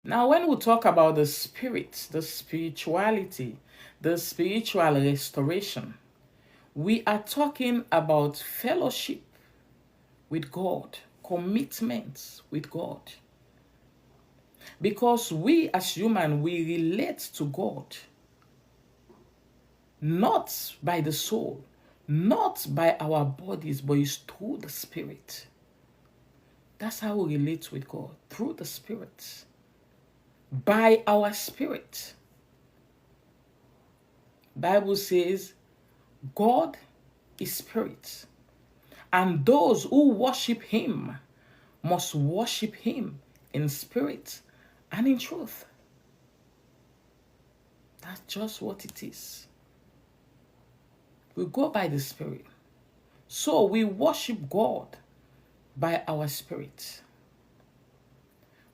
Now, when we talk about the spirit, the spirituality, the spiritual restoration, we are talking about fellowship with God, commitment with God. Because we as human, we relate to God not by the soul, not by our bodies, but it's through the spirit. That's how we relate with God, through the spirit, by our spirit. Bible says God is spirit, and those who worship him must worship him in spirit and in truth. That's just what it is. We go by the spirit. So we worship God by our spirit.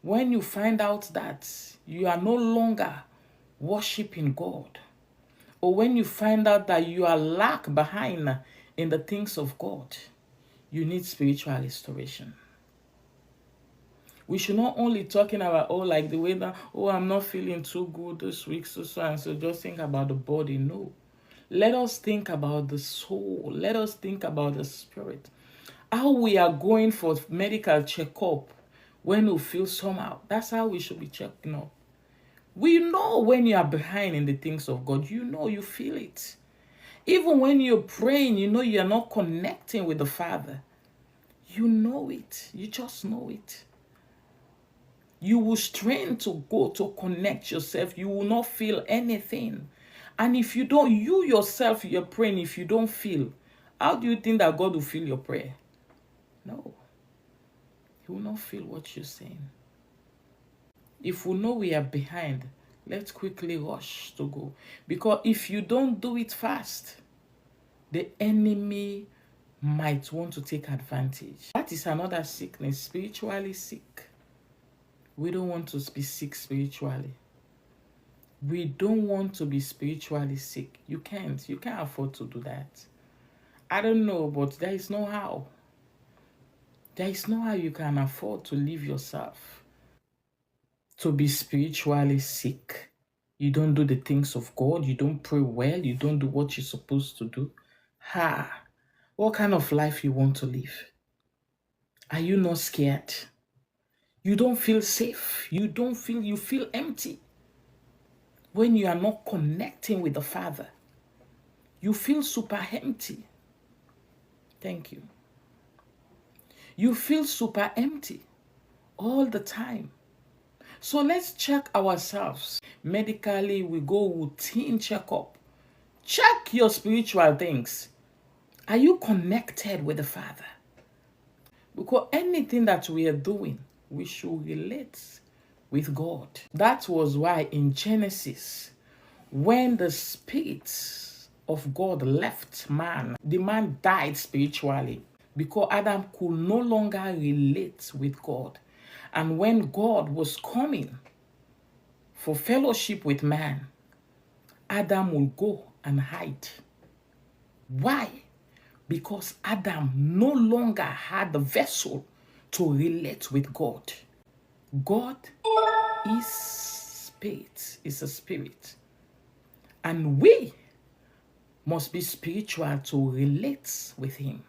When you find out that you are no longer worshiping God, or when you find out that you are lag behind in the things of God, you need spiritual restoration. We should not only talking about, like the way that, I'm not feeling too good this week, so and so, just think about the body. No. Let us think about the soul. Let us think about the spirit. How we are going for medical checkup when we feel somehow. That's how we should be checking up. We know when you are behind in the things of God. You feel it. Even when you're praying, you are not connecting with the Father. You know it. You just know it. You will strain to go to connect yourself. You will not feel anything. And if you don't, you yourself, you're praying, if you don't feel, how do you think that God will feel your prayer? No. He will not feel what you're saying. If we know we are behind, let's quickly rush to go. Because if you don't do it fast, the enemy might want to take advantage. That is another sickness, spiritually sick. We don't want to be sick spiritually. We don't want to be spiritually sick. You can't afford to do that. I don't know, but there is no how. There is no how you can afford to leave yourself to be spiritually sick. You don't do the things of God. You don't pray well. You don't do what you're supposed to do. What kind of life you want to live? Are you not scared? You don't feel safe. You feel empty. When you are not connecting with the Father, you feel super empty. Thank you. You feel super empty all the time. So let's check ourselves. Medically, we go routine checkup. Check your spiritual things. Are you connected with the Father? Because anything that we are doing, we should relate with God. That was why in Genesis, when the Spirit of God left man, the man died spiritually because Adam could no longer relate with God. And when God was coming for fellowship with man, Adam will go and hide. Why? Because Adam no longer had the vessel to relate with God. God is spirit, is a spirit. And we must be spiritual to relate with him.